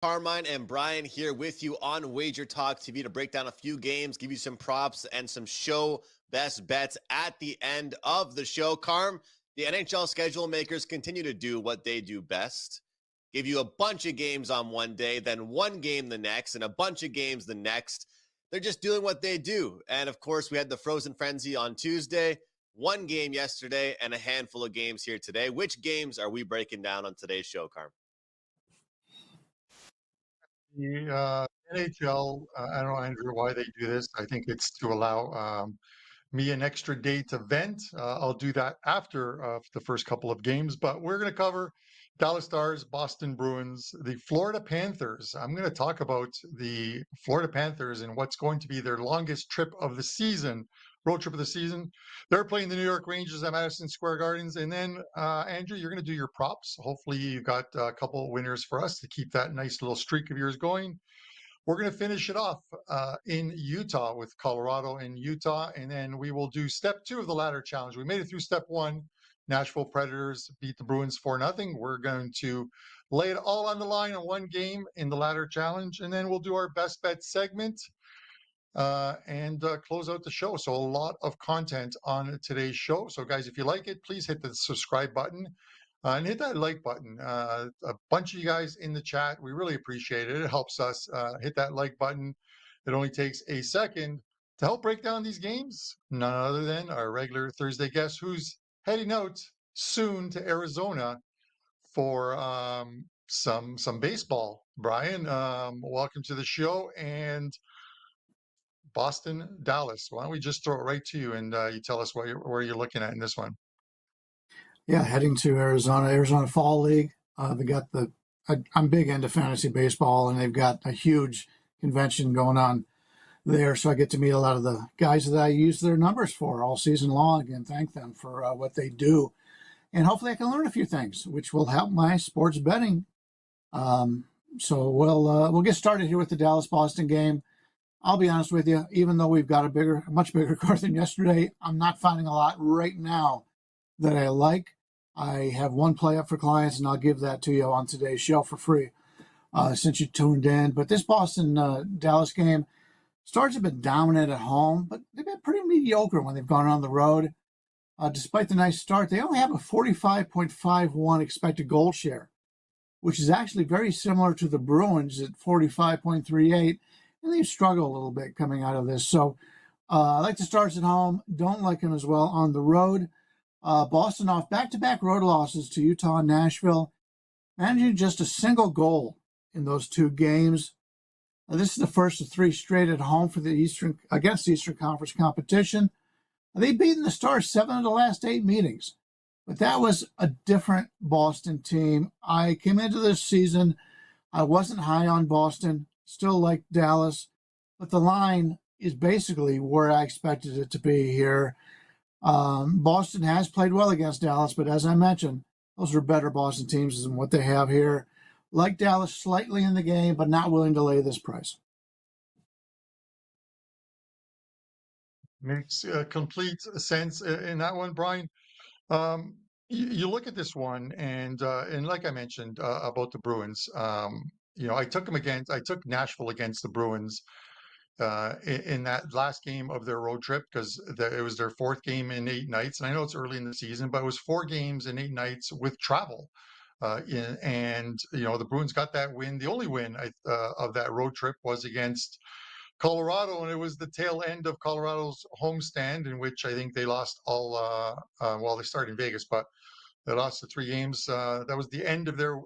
Carmine and Bryan here with you on WagerTalk TV to break down a few games, give you some props and some show best bets at the end of the show. Carm, the NHL schedule makers continue to do what they do best. Give you a bunch of games on one day, then one game the next, and a bunch of games the next. They're just doing what they do. And of course, we had the Frozen Frenzy on Tuesday, one game yesterday, and a handful of games here today. Which games are we breaking down on today's show, Carm? The NHL, I don't know, Andrew, why they do this. I think it's to allow me an extra day to vent. I'll do that after the first couple of games, but we're going to cover Dallas Stars, Boston Bruins, the Florida Panthers. I'm going to talk about the Florida Panthers and what's going to be their longest trip of the season, road trip of the season. They're playing the New York Rangers at Madison Square Gardens. And then, Andrew, you're going to do your props. Hopefully, you've got a couple of winners for us to keep that nice little streak of yours going. We're going to finish it off in Utah with Colorado and Utah, and then we will do step 2 of the ladder challenge. We made it through step 1. Nashville Predators beat the Bruins 4-0. We're going to lay it all on the line in one game in the ladder challenge, and then we'll do our best bet segment and close out the show. So a lot of content on today's show. So guys, if you like it, please hit the subscribe button. And hit that like button. A bunch of you guys in the chat, we really appreciate it. It helps us. Hit that like button. It only takes a second to help break down these games. None other than our regular Thursday guest who's heading out soon to Arizona for some baseball. Bryan, welcome to the show. And Boston, Dallas. Why don't we just throw it right to you and you tell us where you're looking at in this one? Yeah, heading to Arizona Fall League. They got I'm big into fantasy baseball, and they've got a huge convention going on there. So I get to meet a lot of the guys that I use their numbers for all season long and thank them for what they do. And hopefully I can learn a few things, which will help my sports betting. So we'll get started here with the Dallas-Boston game. I'll be honest with you, even though we've got a much bigger card than yesterday, I'm not finding a lot right now that I like. I have one play up for clients, and I'll give that to you on today's show for free since you tuned in. But this Boston-Dallas game, Stars have been dominant at home, but they've been pretty mediocre when they've gone on the road. Despite the nice start, they only have a 45.51 expected goal share, which is actually very similar to the Bruins at 45.38, and they've struggled a little bit coming out of this. So I like the Stars at home, don't like them as well on the road. Boston off back-to-back road losses to Utah and Nashville, managing just a single goal in those two games. This is the first of 3 straight at home for against the Eastern Conference competition. They've beaten the Stars 7 of the last 8 meetings, but that was a different Boston team. I came into this season, I wasn't high on Boston, still like Dallas, but the line is basically where I expected it to be here. Boston has played well against Dallas, but as I mentioned, those are better Boston teams than what they have here. Like Dallas slightly in the game, but not willing to lay this price. Makes complete sense in that one, Bryan. You look at this one, and like I mentioned about the Bruins, I took Nashville against the Bruins in that last game of their road trip because it was their 4th game in 8 nights. And I know it's early in the season, but it was 4 games in 8 nights with travel. The Bruins got that win. The only win of that road trip was against Colorado, and it was the tail end of Colorado's homestand in which I think they lost all. They started in Vegas, but they lost the 3 games. That was the end of their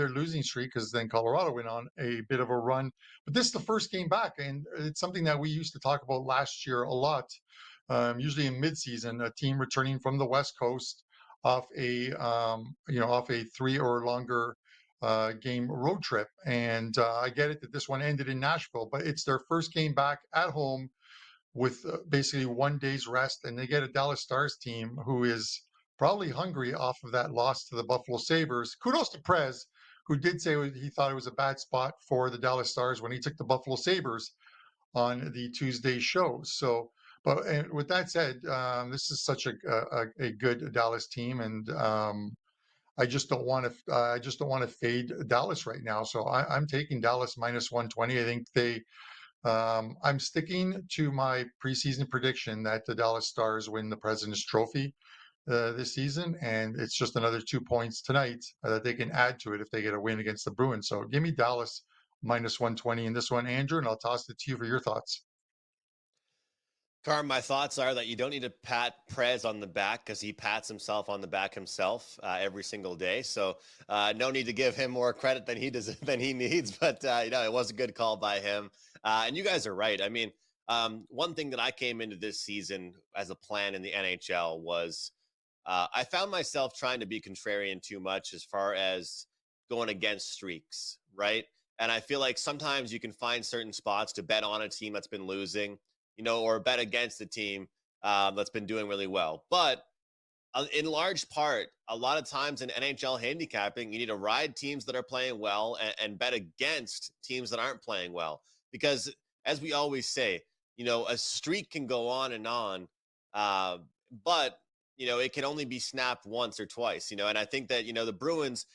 losing streak because then Colorado went on a bit of a run. But this is the first game back, and it's something that we used to talk about last year a lot. Usually in midseason, a team returning from the West Coast off a 3 or longer game road trip. And I get it that this one ended in Nashville, but it's their first game back at home with basically 1 day's rest, and they get a Dallas Stars team who is probably hungry off of that loss to the Buffalo Sabres. Kudos to Prez, who did say he thought it was a bad spot for the Dallas Stars when he took the Buffalo Sabres on the Tuesday show. So, but with that said, this is such a good Dallas team, and I just don't want to. I just don't want to fade Dallas right now. So I'm taking Dallas minus 120. I think they. I'm sticking to my preseason prediction that the Dallas Stars win the President's Trophy this season, and it's just another 2 points tonight that they can add to it if they get a win against the Bruins. So give me Dallas minus 120 in this one, Andrew, and I'll toss it to you for your thoughts. Carm, my thoughts are that you don't need to pat Prez on the back because he pats himself on the back himself every single day. So no need to give him more credit than he does than he needs. But it was a good call by him. And you guys are right. I mean, one thing that I came into this season as a plan in the NHL was I found myself trying to be contrarian too much as far as going against streaks, right? And I feel like sometimes you can find certain spots to bet on a team that's been losing, or bet against a team that's been doing really well. But in large part, a lot of times in NHL handicapping, you need to ride teams that are playing well and bet against teams that aren't playing well. Because as we always say, a streak can go on, but it can only be snapped once or twice, and I think that, the Bruins,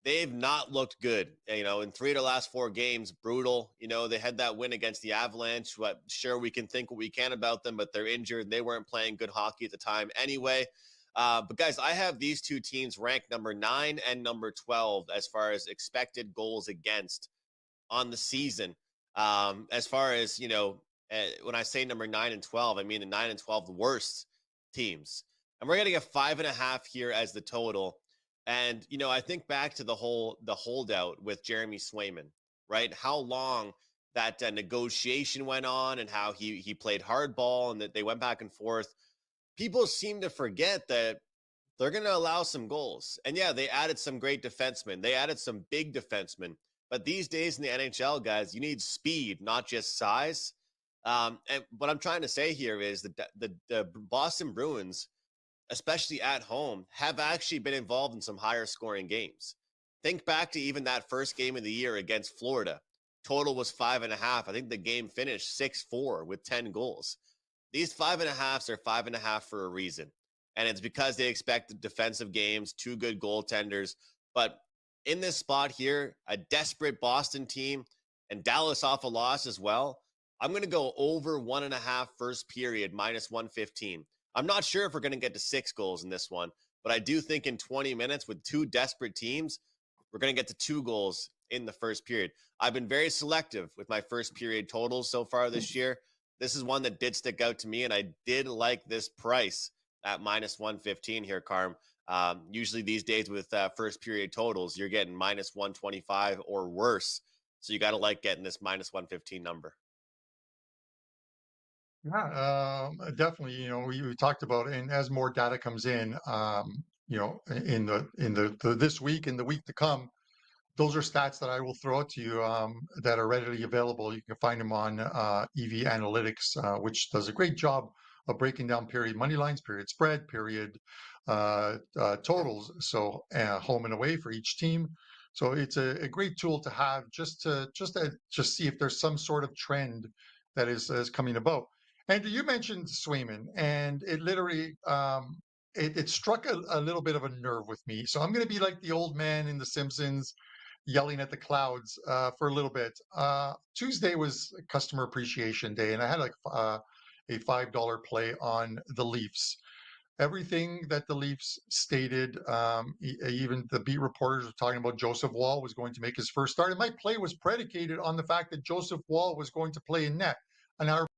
they've not looked good, in 3 of their last 4 games, brutal. They had that win against the Avalanche. Sure, we can think what we can about them, but they're injured. They weren't playing good hockey at the time anyway. But guys, I have these two teams ranked number 9 and number 12 as far as expected goals against on the season. As far as, when I say number 9 and 12, I mean the 9 and 12 worst teams. And we're getting a 5.5 here as the total. And, I think back to the holdout with Jeremy Swayman, right? How long that negotiation went on and how he played hardball and that they went back and forth. People seem to forget that they're going to allow some goals. And yeah, they added some great defensemen. They added some big defensemen. But these days in the NHL, guys, you need speed, not just size. And what I'm trying to say here is that the Boston Bruins, especially at home, have actually been involved in some higher scoring games. Think back to even that first game of the year against Florida. Total was 5.5. I think the game finished 6-4 with 10 goals. These 5.5s are 5.5 for a reason. And it's because they expect defensive games, 2 good goaltenders. But in this spot here, a desperate Boston team and Dallas off a loss as well, I'm going to go over 1.5 first period, minus 115. I'm not sure if we're going to get to 6 goals in this one, but I do think in 20 minutes with 2 desperate teams, we're going to get to 2 goals in the first period. I've been very selective with my first period totals so far this year. This is one that did stick out to me, and I did like this price at minus 115 here, Carm. Usually these days with first period totals, you're getting minus 125 or worse. So you got to like getting this minus 115 number. Yeah, definitely. We talked about, and as more data comes in, in the this week and the week to come, those are stats that I will throw out to you that are readily available. You can find them on EV Analytics, which does a great job of breaking down period money lines, period spread, period totals. So home and away for each team. So it's a great tool to have just to see if there's some sort of trend that is coming about. Andrew, you mentioned Swayman, and it literally it struck a little bit of a nerve with me. So I'm going to be like the old man in The Simpsons, yelling at the clouds for a little bit. Tuesday was Customer Appreciation Day, and I had like a $5 play on the Leafs. Everything that the Leafs stated, even the beat reporters were talking about Joseph Wall was going to make his first start. And my play was predicated on the fact that Joseph Wall was going to play in net. An hour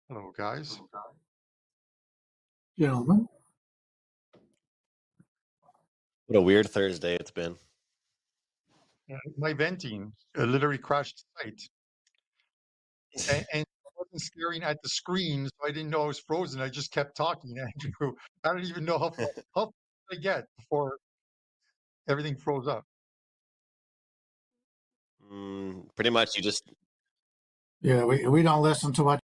Hello, guys. Gentlemen. What a weird Thursday it's been. My venting literally crashed the site. And I wasn't staring at the screen, so I didn't know I was frozen. I just kept talking, Andrew. I don't even know how far did I get before everything froze up. Pretty much you just Yeah, we don't listen to what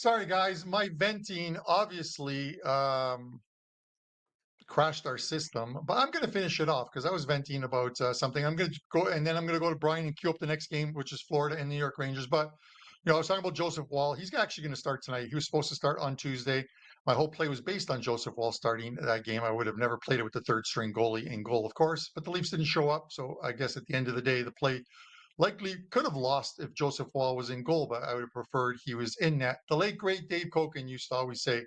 Sorry, guys. My venting obviously crashed our system, but I'm going to finish it off because I was venting about something. I'm going to go and then I'm going to go to Brian and queue up the next game, which is Florida and New York Rangers. But I was talking about Joseph Wall. He's actually going to start tonight. He was supposed to start on Tuesday. My whole play was based on Joseph Wall starting that game. I would have never played it with the third string goalie in goal, of course, but the Leafs didn't show up. So I guess at the end of the day, the play likely could have lost if Joseph Wall was in goal, but I would have preferred he was in net. The late great Dave Koken used to always say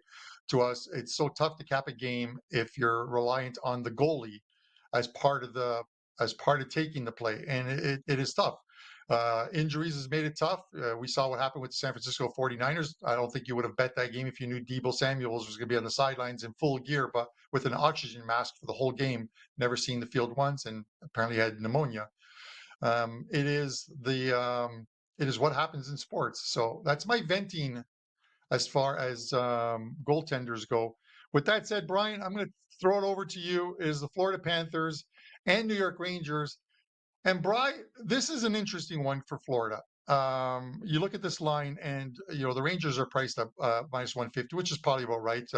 to us, it's so tough to cap a game if you're reliant on the goalie as part of taking the play, and it is tough. Injuries has made it tough. We saw what happened with the San Francisco 49ers. I don't think you would have bet that game if you knew Deebo Samuels was going to be on the sidelines in full gear, but with an oxygen mask for the whole game, never seen the field once, and apparently had pneumonia. It is what happens in sports. So that's my venting as far as goaltenders go. With that said, Brian, I'm going to throw it over to you. It is the Florida Panthers and New York Rangers. And Brian, this is an interesting one for Florida. You look at this line, and the Rangers are priced up minus 150, which is probably about right.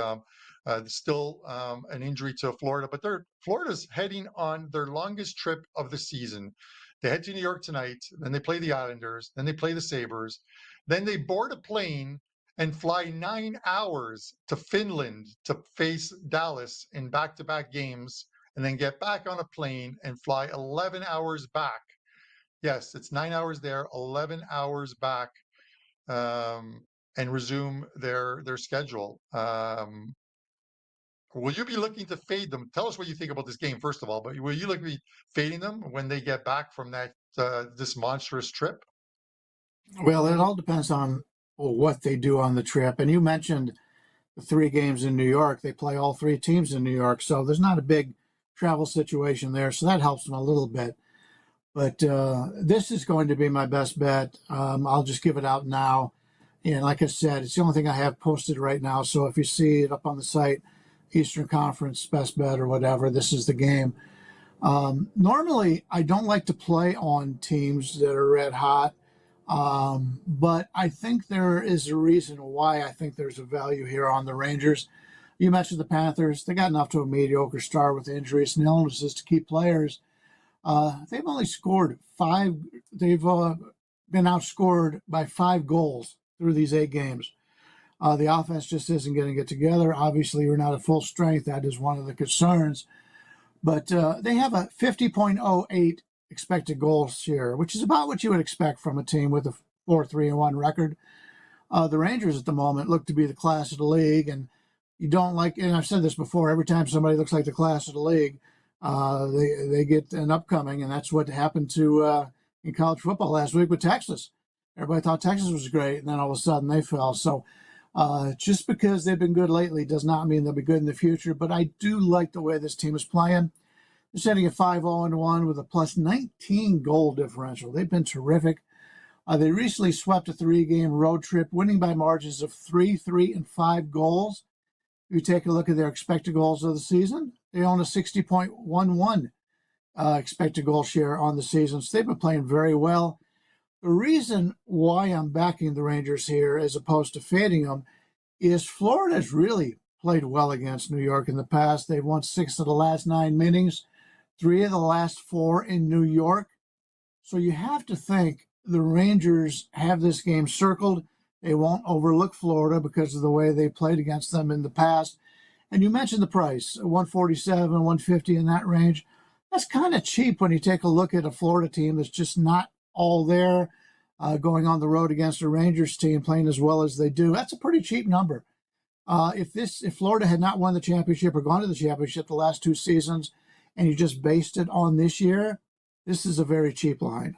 Still an injury to Florida, but Florida's heading on their longest trip of the season. They head to New York tonight, then they play the Islanders, then they play the Sabres, then they board a plane and fly 9 hours to Finland to face Dallas in back-to-back games, and then get back on a plane and fly 11 hours back. Yes, it's 9 hours there, 11 hours back, and resume their schedule. Will you be looking to fade them? Tell us what you think about this game, first of all, but will you look to be fading them when they get back from that this monstrous trip? Well, it all depends on what they do on the trip. And you mentioned the 3 games in New York. They play all 3 teams in New York, so there's not a big travel situation there. So that helps them a little bit. But this is going to be my best bet. I'll just give it out now. And like I said, it's the only thing I have posted right now. So if you see it up on the site, Eastern Conference best bet or whatever, this is the game. Normally, I don't like to play on teams that are red hot. But I think there is a reason why I think there's a value here on the Rangers. You mentioned the Panthers. They gotten off to a mediocre start with injuries and illnesses to key players. They've only scored 5. They've been outscored by 5 goals through these 8 games. The offense just isn't getting it together. Obviously, we're not at full strength. That is one of the concerns. But they have a 50.08 expected goal share, which is about what you would expect from a team with a 4-3-1 record. The Rangers at the moment look to be the class of the league, and you don't like, and I've said this before, every time somebody looks like the class of the league, they get an upcoming, and that's what happened to in college football last week with Texas. Everybody thought Texas was great, and then all of a sudden they fell. So just because they've been good lately does not mean they'll be good in the future, but I do like the way this team is playing. They're sitting at 5-0-1 with a plus 19 goal differential. They've been terrific. They recently swept a 3-game road trip, winning by margins of 3, 3, and 5 goals. If you take a look at their expected goals of the season, they own a 60.11 expected goal share on the season. So they've been playing very well. The reason why I'm backing the Rangers here as opposed to fading them is Florida has really played well against New York in the past. They've won 6 of the last 9 meetings, 3 of the last 4 in New York. So you have to think the Rangers have this game circled. They won't overlook Florida because of the way they played against them in the past. And you mentioned the price, 147, 150 in that range. That's kind of cheap when you take a look at a Florida team that's just not all there, going on the road against a Rangers team playing as well as they do. That's a pretty cheap number. If Florida had not won the championship or gone to the championship the last 2 seasons, and you just based it on this year, this is a very cheap line.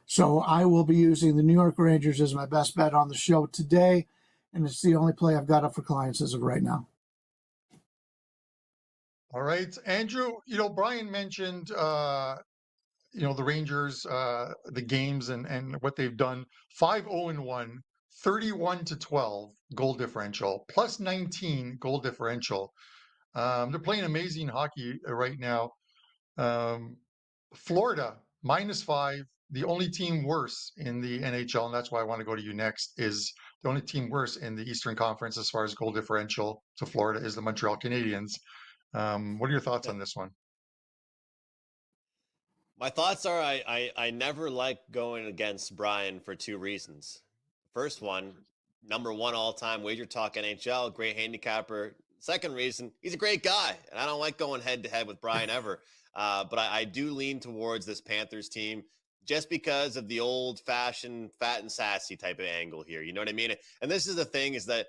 So I will be using the New York Rangers as my best bet on the show today, and it's the only play I've got up for clients as of right now. All right, Andrew, Brian mentioned, the Rangers, the games and what they've done. 5-0-1, 31-12 goal differential, plus 19 goal differential. They're playing amazing hockey right now. Florida, -5, the only team worse in the NHL, and that's why I want to go to you next, is the only team worse in the Eastern Conference as far as goal differential to Florida is the Montreal Canadiens. What are your thoughts on this one? My thoughts are I never like going against Brian for 2 reasons. First one, number 1 all-time WagerTalk NHL, great handicapper. Second reason, he's a great guy, and I don't like going head-to-head with Brian ever. But I do lean towards this Panthers team just because of the old-fashioned fat and sassy type of angle here. You know what I mean? And this is the thing, is that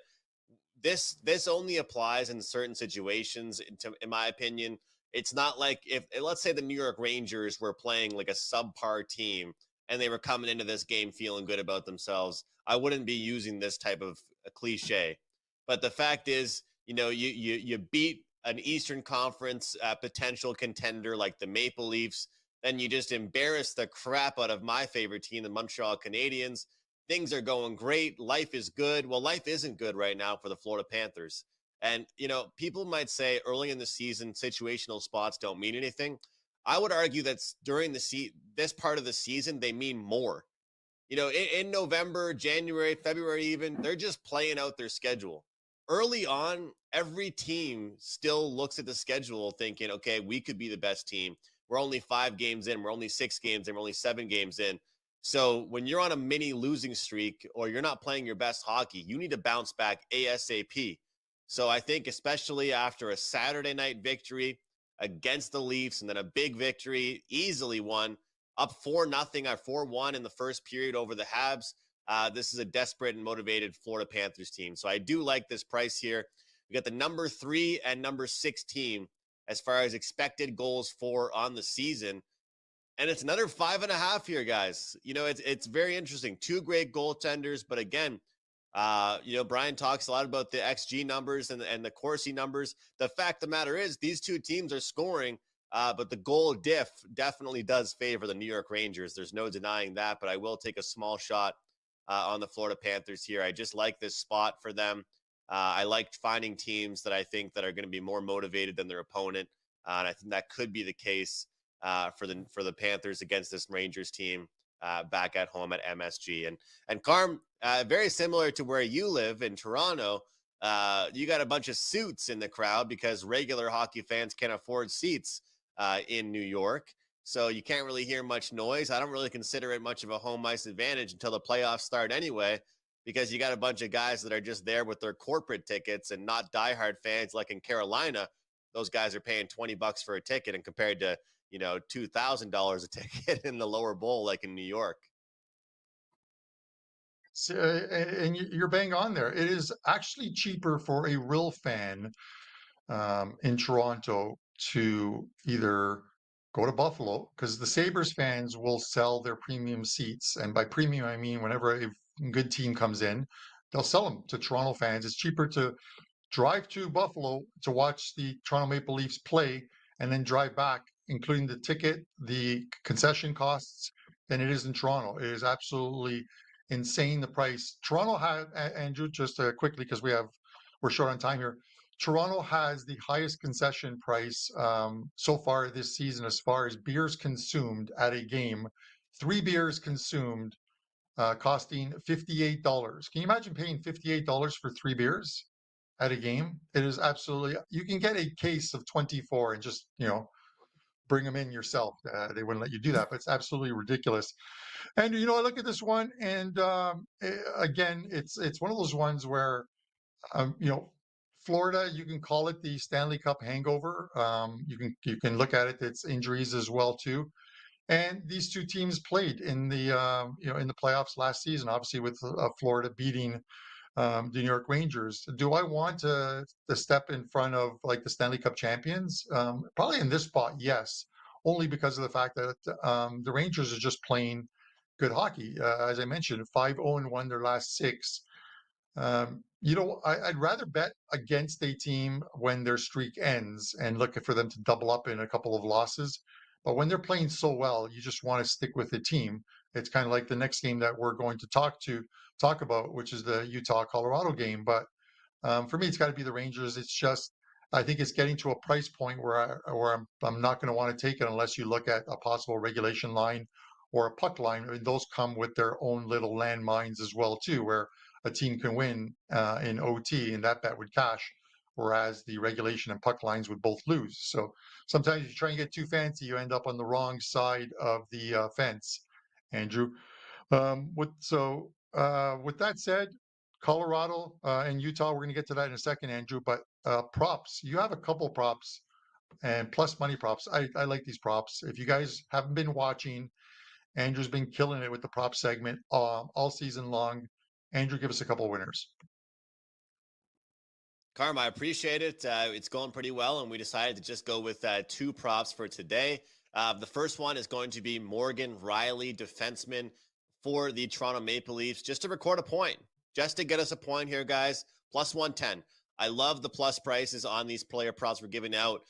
this only applies in certain situations, in my opinion. It's not like if, let's say, the New York Rangers were playing like a subpar team and they were coming into this game feeling good about themselves, I wouldn't be using this type of a cliche. But the fact is, you beat an Eastern Conference potential contender like the Maple Leafs, then you just embarrass the crap out of my favorite team, the Montreal Canadiens. Things are going great. Life is good. Well, life isn't good right now for the Florida Panthers. And, people might say early in the season, situational spots don't mean anything. I would argue that during this part of the season, they mean more. In November, January, February even, they're just playing out their schedule. Early on, every team still looks at the schedule thinking, okay, we could be the best team. We're only 5 games in. We're only 6 games in. We're only 7 games in. So when you're on a mini losing streak or you're not playing your best hockey, you need to bounce back ASAP. So I think especially after a Saturday night victory against the Leafs and then a big victory, easily won, up 4-0 or 4-1 in the first period over the Habs, this is a desperate and motivated Florida Panthers team. So I do like this price here. We got the number 3 and number 6 team as far as expected goals for on the season. And it's another 5.5 here, guys. You know, it's very interesting. 2 great goaltenders, but again, you know, Brian talks a lot about the XG numbers and the Corsi numbers. The fact of the matter is these 2 teams are scoring, but the goal diff definitely does favor the New York Rangers. There's no denying that, but I will take a small shot on the Florida Panthers here. I just like this spot for them. I like finding teams that I think that are going to be more motivated than their opponent, and I think that could be the case for the Panthers against this Rangers team back at home at MSG. And Carm, very similar to where you live in Toronto, you got a bunch of suits in the crowd because regular hockey fans can't afford seats in New York. So you can't really hear much noise. I don't really consider it much of a home ice advantage until the playoffs start anyway, because you got a bunch of guys that are just there with their corporate tickets and not diehard fans like in Carolina. Those guys are paying $20 for a ticket, and compared to, you know, $2,000 a ticket in the lower bowl like in New York. So, and you're bang on there. It is actually cheaper for a real fan in Toronto to either go to Buffalo, because the Sabres fans will sell their premium seats. And by premium, I mean whenever a good team comes in, they'll sell them to Toronto fans. It's cheaper to drive to Buffalo to watch the Toronto Maple Leafs play and then drive back, including the ticket, the concession costs, than it is in Toronto. It is absolutely insane, the price. Toronto had, Andrew, just quickly, because we're short on time here. Toronto has the highest concession price so far this season as far as beers consumed at a game. 3 beers consumed costing $58. Can you imagine paying $58 for 3 beers at a game? It is absolutely, you can get a case of 24 and just, you know, bring them in yourself. They wouldn't let you do that, but it's absolutely ridiculous. And, you know, I look at this one and again, it's one of those ones where, you know, Florida, you can call it the Stanley Cup hangover. You can look at it. It's injuries as well too. And these 2 teams played in the you know, in the playoffs last season, obviously with Florida beating the New York Rangers. Do I want to step in front of like the Stanley Cup champions? Probably in this spot, yes, only because of the fact that the Rangers are just playing good hockey. As I mentioned, 5-0-1 their last 6. You know, I'd rather bet against a team when their streak ends and look for them to double up in a couple of losses. But when they're playing so well, you just want to stick with the team. It's kind of like the next game that we're going to talk about, which is the Utah-Colorado game. But for me, it's got to be the Rangers. It's just, I think it's getting to a price point where I'm not going to want to take it unless you look at a possible regulation line or a puck line. I mean, those come with their own little landmines as well too, where a team can win in OT and that bet would cash, whereas the regulation and puck lines would both lose. So sometimes you try and get too fancy, you end up on the wrong side of the fence, Andrew. With that said, Colorado and Utah, we're going to get to that in a second, Andrew. But props, you have a couple props and plus money props. I like these props. If you guys haven't been watching, Andrew's been killing it with the prop segment all season long. Andrew, give us a couple of winners. Carm, I appreciate it. It's going pretty well, and we decided to just go with 2 props for today. The first one is going to be Morgan Rielly, defenseman for the Toronto Maple Leafs, just to record a point, just to get us a point here, guys. Plus 110. I love the plus prices on these player props we're giving out.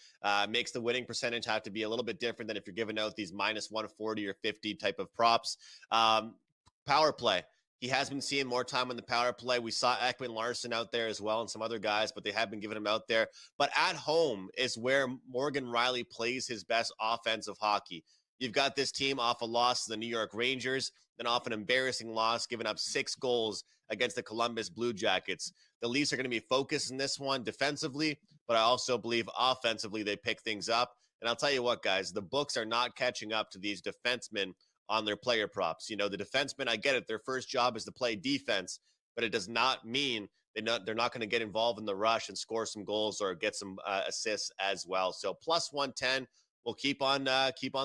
Makes the winning percentage have to be a little bit different than if you're giving out these minus 140 or 50 type of props. Power play. He has been seeing more time on the power play. We saw Ekman Larson out there as well and some other guys, but they have been giving him out there. But at home is where Morgan Rielly plays his best offensive hockey. You've got this team off a loss to the New York Rangers, then off an embarrassing loss, giving up 6 goals against the Columbus Blue Jackets. The Leafs are going to be focused in this one defensively, but I also believe offensively they pick things up. And I'll tell you what, guys, the books are not catching up to these defensemen on their player props. You know, the defensemen, I get it, their first job is to play defense, but it does not mean they're not going to get involved in the rush and score some goals or get some assists as well. So plus 110, we'll keep on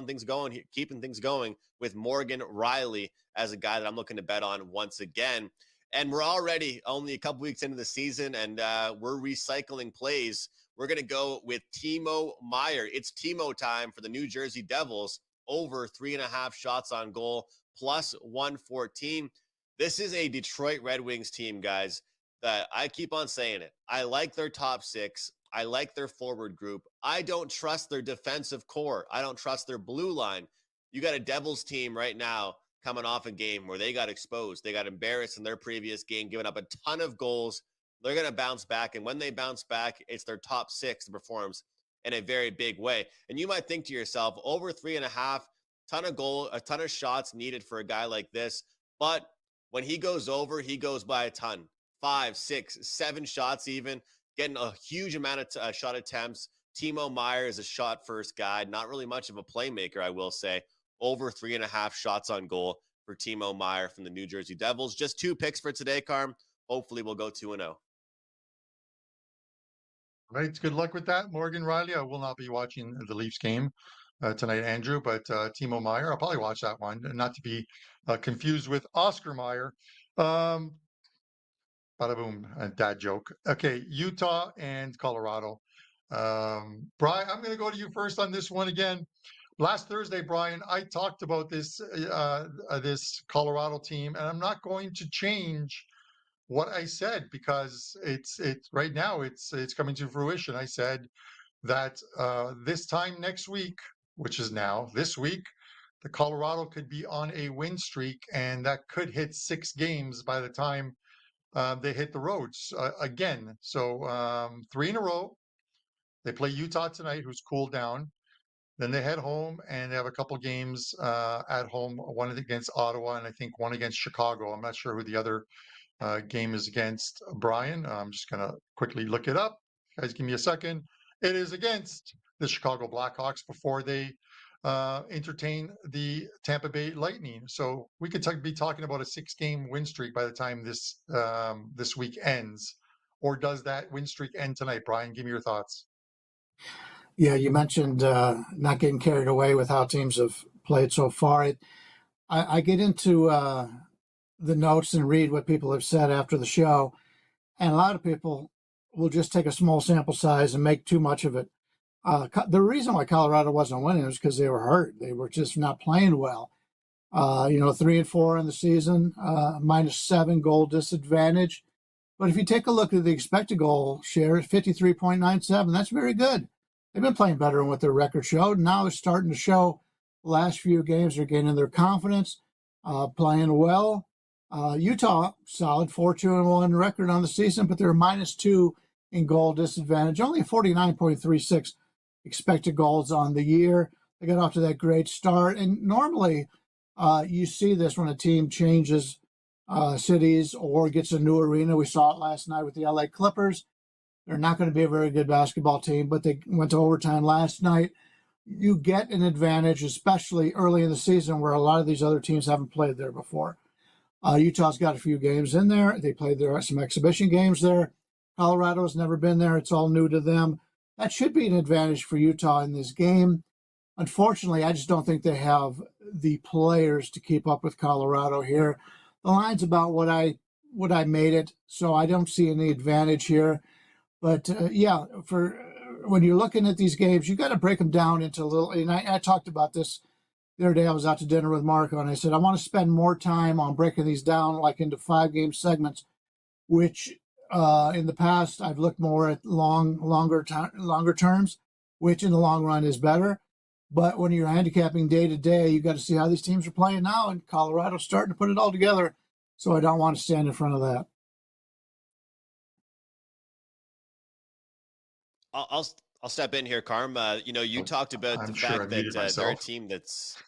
things going, keeping things going with Morgan Rielly as a guy that I'm looking to bet on once again. And we're already only a couple weeks into the season, and we're recycling plays. We're going to go with Timo Meier. It's Timo time for the New Jersey Devils, over 3.5 shots on goal, plus 114. This is a Detroit Red Wings team, guys, that I keep on saying it. I like their top six. I like their forward group. I don't trust their defensive core. I don't trust their blue line. You got a Devils team right now coming off a game where they got exposed. They got embarrassed in their previous game, giving up a ton of goals. They're going to bounce back. And when they bounce back, it's their top six that performs in a very big way. And you might think to yourself, over 3.5, a ton of shots needed for a guy like this. But when he goes over, he goes by a ton. 5, 6, 7 shots even, getting a huge amount of shot attempts. Timo Meier is a shot first guy, not really much of a playmaker, I will say. Over 3.5 shots on goal for Timo Meier from the New Jersey Devils. Just 2 picks for today, Carm. Hopefully we'll go 2-0. Right. Good luck with that, Morgan Riley. I will not be watching the Leafs game tonight, Andrew, but Timo Meier, I'll probably watch that one, not to be confused with Oscar Meyer. Bada boom, dad joke. Okay, Utah and Colorado. Brian, I'm going to go to you first on this one again. Last Thursday, Brian, I talked about this Colorado team, and I'm not going to change what I said because it's right now it's coming to fruition. I said that this time next week, which is now this week, the Colorado could be on a win streak, and that could hit 6 games by the time they hit the roads again. So 3 in a row. They play Utah tonight, who's cooled down. Then they head home and they have a couple games at home, one against Ottawa and I think one against Chicago. I'm not sure who the other game is against, Brian. I'm just going to quickly look it up. Guys, give me a second. It is against the Chicago Blackhawks before they entertain the Tampa Bay Lightning. So we could be talking about a 6-game win streak by the time this week ends. Or does that win streak end tonight, Brian? Give me your thoughts. Yeah, you mentioned not getting carried away with how teams have played so far. I get into the notes and read what people have said after the show, and a lot of people will just take a small sample size and make too much of it. The reason why Colorado wasn't winning was because they were hurt. They were just not playing well. 3-4 in the season, -7 goal disadvantage. But if you take a look at the expected goal share, 53.97, that's very good. They've been playing better than what their record showed. Now they're starting to show the last few games. They're gaining their confidence, playing well. Utah, solid 4-2-1 record on the season, but they're -2 in goal disadvantage. Only 49.36 expected goals on the year. They got off to that great start. And normally you see this when a team changes cities or gets a new arena. We saw it last night with the LA Clippers. They're not going to be a very good basketball team, but they went to overtime last night. You get an advantage, especially early in the season where a lot of these other teams haven't played there before. Utah's got a few games in there. They played some exhibition games there. Colorado's never been there. It's all new to them. That should be an advantage for Utah in this game. Unfortunately, I just don't think they have the players to keep up with Colorado here. The line's about what I made it, so I don't see any advantage here. But for when you're looking at these games, you got to break them down into little. And I talked about this the other day. I was out to dinner with Marco, and I said I want to spend more time on breaking these down, like into 5-game segments. Which in the past I've looked more at longer terms, which in the long run is better. But when you're handicapping day to day, you got to see how these teams are playing now, and Colorado's starting to put it all together. So I don't want to stand in front of that. I'll step in here, Carm. You talked about the fact that they're a team that's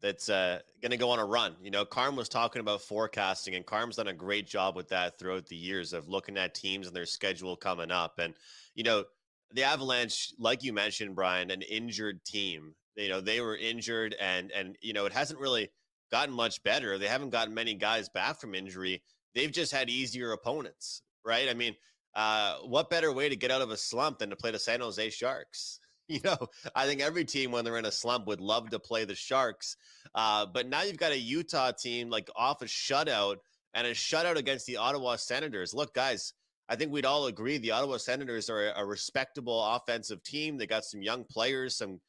going to go on a run. Carm was talking about forecasting, and Carm's done a great job with that throughout the years of looking at teams and their schedule coming up. And the Avalanche, like you mentioned, Brian, an injured team. They were injured, and it hasn't really gotten much better. They haven't gotten many guys back from injury. They've just had easier opponents, right? I mean, what better way to get out of a slump than to play the San Jose Sharks? I think every team when they're in a slump would love to play the Sharks. But now you've got a Utah team like off a shutout, and a shutout against the Ottawa Senators. Look, guys, I think we'd all agree the Ottawa Senators are a respectable offensive team. They got some young players, some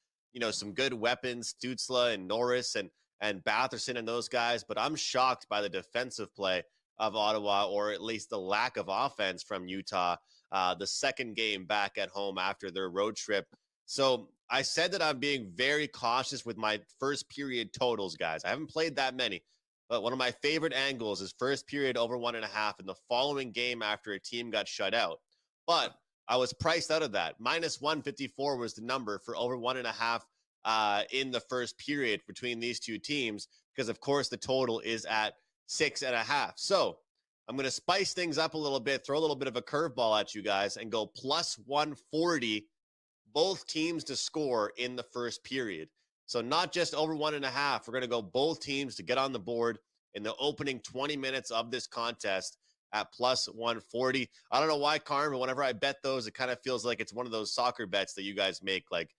good weapons, Stützle and Norris and Batherson and those guys. But I'm shocked by the defensive play of Ottawa, or at least the lack of offense from Utah, the second game back at home after their road trip. So I said that I'm being very cautious with my first period totals, guys. I haven't played that many, but one of my favorite angles is first period over 1.5 in the following game after a team got shut out. But I was priced out of that. Minus 154 was the number for over 1.5 in the first period between these two teams, because of course the total is at 6.5. So I'm going to spice things up a little bit, throw a little bit of a curveball at you guys, and go plus 140, both teams to score in the first period. So not just over 1.5. We're going to go both teams to get on the board in the opening 20 minutes of this contest at plus 140. I don't know why, Carm, but whenever I bet those, it kind of feels like it's one of those soccer bets that you guys make, like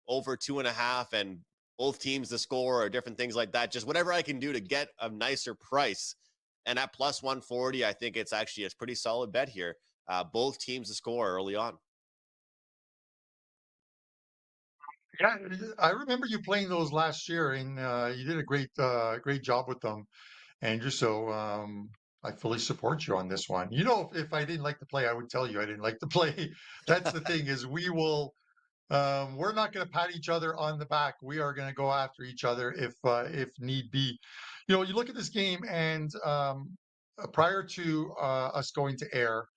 over 2.5 and both teams to score or different things like that. Just whatever I can do to get a nicer price. And at plus 140, I think it's actually a pretty solid bet here. Both teams to score early on. Yeah, I remember you playing those last year, and you did a great job with them, Andrew. So I fully support you on this one. If I didn't like to play, I would tell you I didn't like to play. That's the thing, is we will. We're not going to pat each other on the back. We are going to go after each other if need be. You look at this game, and prior to us going to air,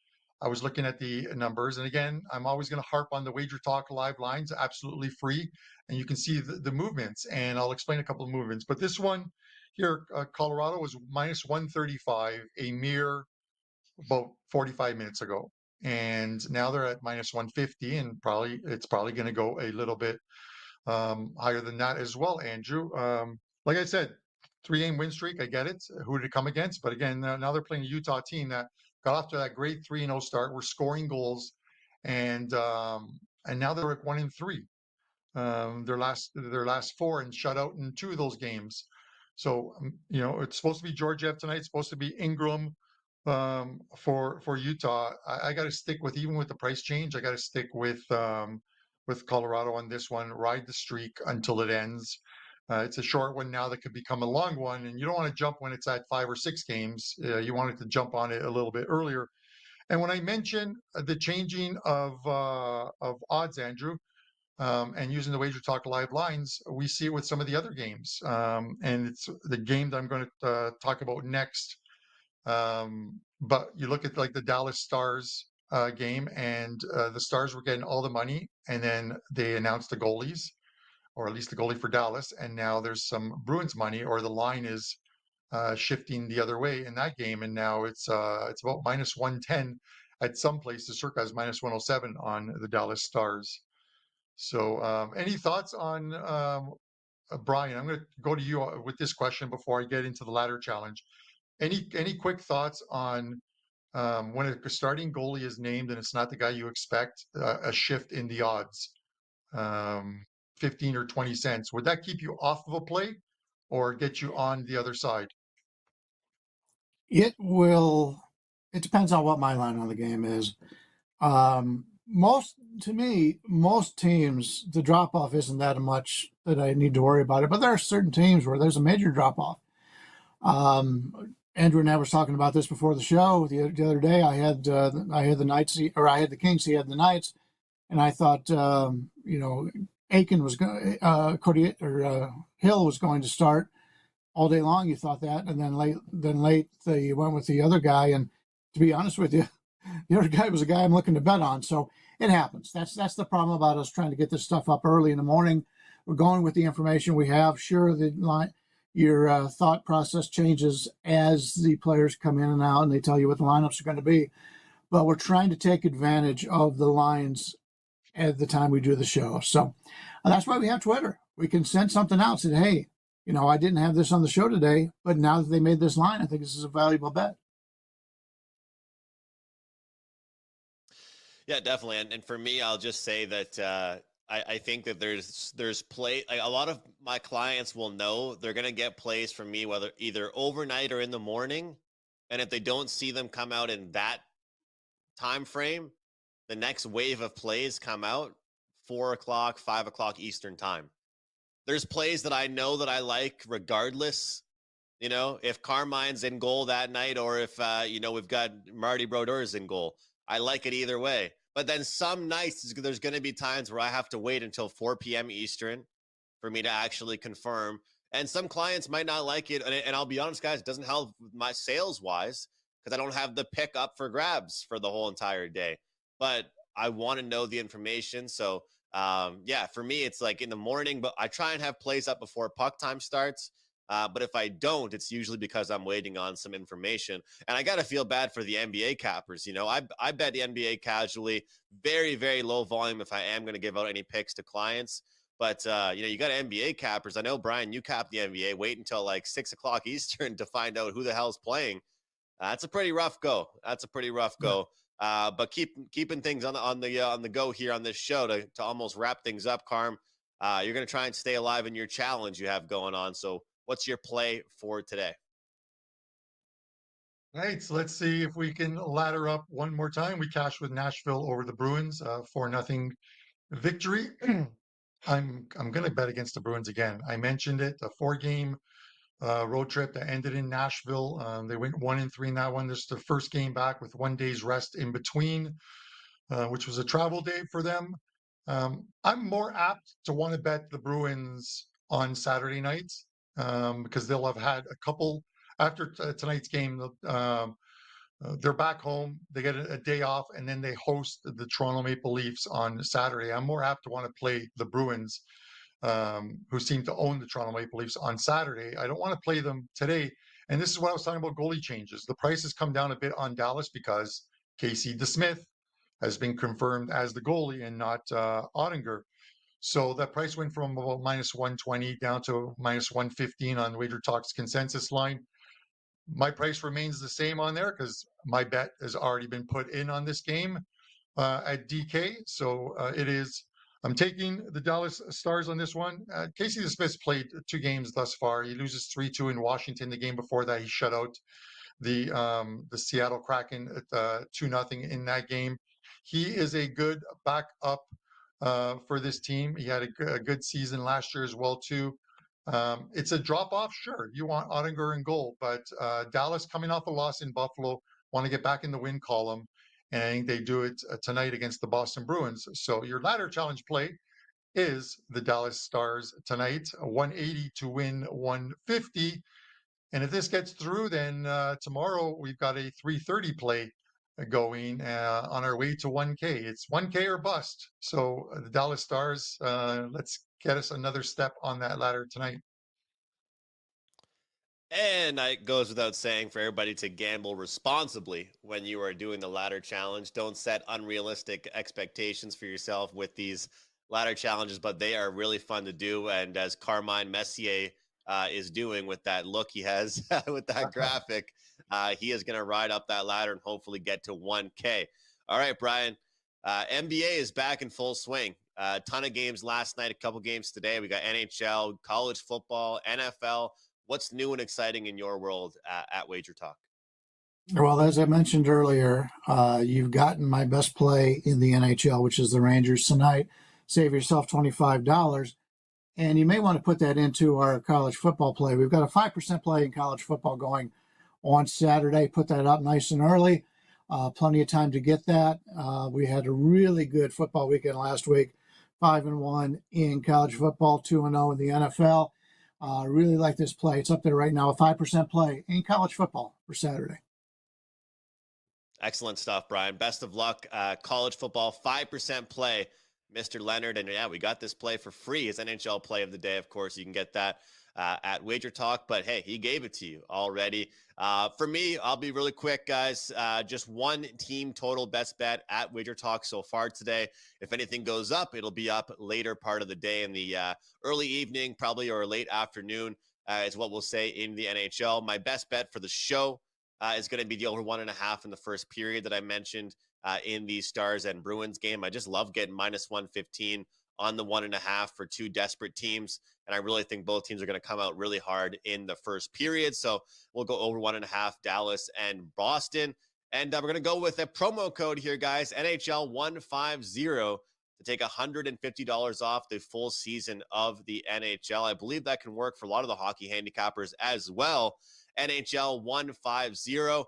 I was looking at the numbers, and again, I'm always going to harp on the WagerTalk live lines, absolutely free, and you can see the movements. And I'll explain a couple of movements. But this one here, Colorado was minus 135, a mere about 45 minutes ago. And now they're at minus 150, and it's probably going to go a little bit higher than that as well, Andrew. Like I said, 3-game win streak. I get it. Who did it come against? But again, now they're playing a Utah team that got off to that great 3-0 start. We're scoring goals, and now they're at 1-3. Their last 4 and shut out in 2 of those games. So it's supposed to be Georgiev tonight. It's supposed to be Ingram for Utah. I got to stick with, even with the price change, I got to stick with Colorado on this one. Ride the streak until it ends. It's a short one now that could become a long one, and you don't want to jump when it's at 5 or 6 games. You want it to jump on it a little bit earlier. And when I mention the changing of odds, Andrew, and using the WagerTalk live lines, we see it with some of the other games. And it's the game that I'm going to talk about next. But you look at like the Dallas Stars game, and the Stars were getting all the money, and then they announced the goalies, or at least the goalie for Dallas, and now there's some Bruins money, or the line is shifting the other way in that game, and now it's about minus 110 at some places. Circa is minus 107 on the Dallas Stars. So any thoughts on Brian? I'm going to go to you with this question before I get into the ladder challenge. Any quick thoughts on when a starting goalie is named and it's not the guy you expect, a shift in the odds, 15 or 20 cents? Would that keep you off of a play or get you on the other side? It will. It depends on what my line on the game is. Most teams, the drop off isn't that much that I need to worry about it. But there are certain teams where there's a major drop off. Andrew and I was talking about this before the show. The other day, I had the Knights, or I had the Kings. He had the Knights, and I thought, Aiken was going, Hill was going to start all day long. You thought that, and then late they went with the other guy. And to be honest with you, the other guy was a guy I'm looking to bet on. So it happens. That's the problem about us trying to get this stuff up early in the morning. We're going with the information we have. Sure, your thought process changes as the players come in and out, and they tell you what the lineups are going to be. But we're trying to take advantage of the lines at the time we do the show. So that's why we have Twitter. We can send something out, say, hey, I didn't have this on the show today, but now that they made this line, I think this is a valuable bet. Yeah, definitely. And for me, I'll just say that I think that there's play. Like, a lot of my clients will know they're going to get plays from me, whether either overnight or in the morning. And if they don't see them come out in that time frame, the next wave of plays come out 4 o'clock, 5 o'clock Eastern time. There's plays that I know that I like regardless. You know, if Carmine's in goal that night, or if, we've got Marty Brodeurs in goal, I like it either way. But then some nights, there's going to be times where I have to wait until 4 p.m. Eastern for me to actually confirm. And some clients might not like it. And I'll be honest, guys, it doesn't help my sales wise because I don't have the pick up for grabs for the whole entire day. But I want to know the information. So, for me, it's like in the morning, but I try and have plays up before puck time starts. But if I don't, it's usually because I'm waiting on some information. And I got to feel bad for the NBA cappers. You know, I bet the NBA casually, very, very low volume if I am going to give out any picks to clients. But, you got NBA cappers. I know, Brian, you cap the NBA. Wait until like 6 o'clock Eastern to find out who the hell's playing. That's a pretty rough go. But keeping things on the go here on this show to almost wrap things up, Carm. You're going to try and stay alive in your challenge you have going on. So what's your play for today? All right, so let's see if we can ladder up one more time. We cashed with Nashville over the Bruins, 4-0 victory. I'm going to bet against the Bruins again. I mentioned it, a 4-game road trip that ended in Nashville. They went 1-3 in that one. This is the first game back with 1 day's rest in between, which was a travel day for them. I'm more apt to want to bet the Bruins on Saturday nights because they'll have had a couple after tonight's game. They're back home. They get a day off, and then they host the Toronto Maple Leafs on Saturday. I'm more apt to want to play the Bruins, who seem to own the Toronto Maple Leafs on Saturday. I don't want to play them today. And this is what I was talking about, goalie changes. The price has come down a bit on Dallas because Casey DeSmith has been confirmed as the goalie and not Ottinger. So that price went from about minus 120 down to minus 115 on WagerTalk's consensus line. My price remains the same on there because my bet has already been put in on this game at DK. So I'm taking the Dallas Stars on this one. Casey DeSmith's played 2 games thus far. He loses 3-2 in Washington. The game before that, he shut out the Seattle Kraken at 2-0 in that game. He is a good backup for this team. He had a good season last year as well too. It's a drop off, sure. You want Ottinger in goal, but Dallas coming off a loss in Buffalo, want to get back in the win column, and I think they do it tonight against the Boston Bruins. So your ladder challenge play is the Dallas Stars tonight, 180 to win 150. And if this gets through, then tomorrow we've got a 330 play going on our way to 1K. It's 1K or bust. So the Dallas Stars, let's get us another step on that ladder tonight. And it goes without saying for everybody to gamble responsibly when you are doing the ladder challenge. Don't set unrealistic expectations for yourself with these ladder challenges, but they are really fun to do. And as Carmine Messier is doing with that look he has with that graphic, he is going to ride up that ladder and hopefully get to 1K. All right, Brian. NBA is back in full swing. A ton of games last night, a couple games today. We got NHL, college football, NFL. What's new and exciting in your world at WagerTalk? Well, as I mentioned earlier, you've gotten my best play in the NHL, which is the Rangers tonight. Save yourself $25. And you may want to put that into our college football play. We've got a 5% play in college football going on Saturday. Put that up nice and early. Plenty of time to get that. We had a really good football weekend last week. 5-1 in college football, 2-0 in the NFL. Really like this play. It's up there right now, a 5% play in college football for Saturday. Excellent stuff, Brian. Best of luck. College football, 5% play, Mr. Leonard. And yeah, we got this play for free. His NHL play of the day, of course. You can get that at WagerTalk. But hey, he gave it to you already. For me, I'll be really quick, guys. Just one team total best bet at WagerTalk so far today. If anything goes up, it'll be up later part of the day in the early evening, probably, or late afternoon, is what we'll say in the NHL. My best bet for the show is going to be the over 1.5 in the first period that I mentioned in the Stars and Bruins game. I just love getting minus 115 on the 1.5 for two desperate teams. And I really think both teams are going to come out really hard in the first period. So we'll go over 1.5, Dallas and Boston. And we're going to go with a promo code here, guys, NHL 150 to take $150 off the full season of the NHL. I believe that can work for a lot of the hockey handicappers as well. NHL 150.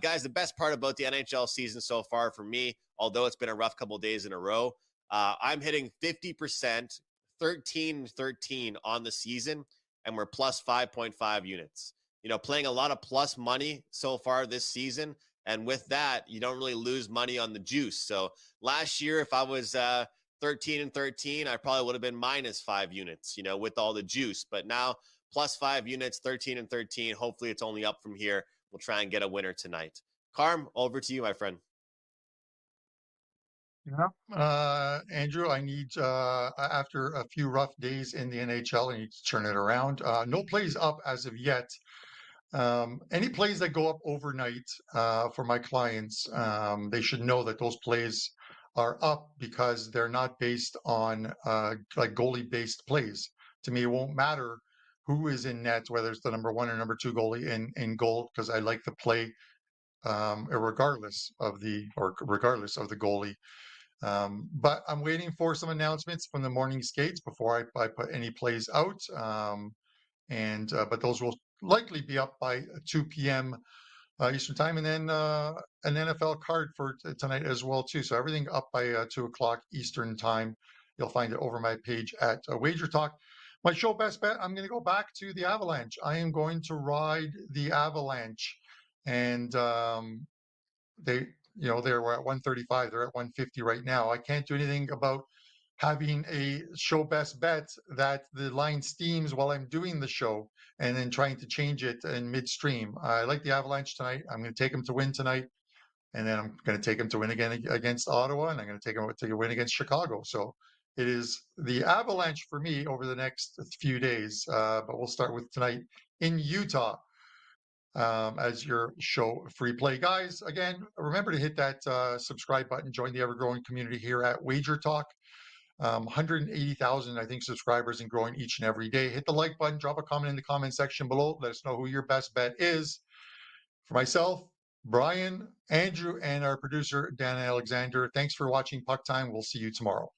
Guys, the best part about the NHL season so far for me, although it's been a rough couple of days in a row, I'm hitting 50%, 13-13 on the season, and we're plus 5.5 units. You know, playing a lot of plus money so far this season, and with that, you don't really lose money on the juice. So last year, if I was 13-13, I probably would have been minus 5 units, you know, with all the juice. But now, plus 5 units, 13-13. Hopefully, it's only up from here. We'll try and get a winner tonight. Carm, over to you, my friend. Yeah, Andrew, I need after a few rough days in the NHL, I need to turn it around. No plays up as of yet. Any plays that go up overnight for my clients, they should know that those plays are up because they're not based on like goalie-based plays. To me, it won't matter who is in net, whether it's the number 1 or number 2 goalie in goal, because I like the play regardless of the goalie. But I'm waiting for some announcements from the morning skates before I put any plays out. But those will likely be up by 2 p.m. Eastern time, and then an NFL card for tonight as well too. So everything up by 2 o'clock Eastern time. You'll find it over my page at WagerTalk. My show best bet, I'm going to go back to the Avalanche. I am going to ride the Avalanche, and they were at 135. They're at 150 right now. I can't do anything about having a show best bet that the line steams while I'm doing the show and then trying to change it in midstream. I like the Avalanche tonight. I'm going to take them to win tonight. And then I'm going to take them to win again against Ottawa. And I'm going to take them to win against Chicago. So it is the Avalanche for me over the next few days. But we'll start with tonight in Utah. As your show free play. Guys, again, remember to hit that subscribe button, join the ever-growing community here at WagerTalk. 180,000, I think, subscribers and growing each and every day. Hit the like button, drop a comment in the comment section below. Let us know who your best bet is. For myself, Brian, Andrew, and our producer, Dan Alexander, thanks for watching Puck Time. We'll see you tomorrow.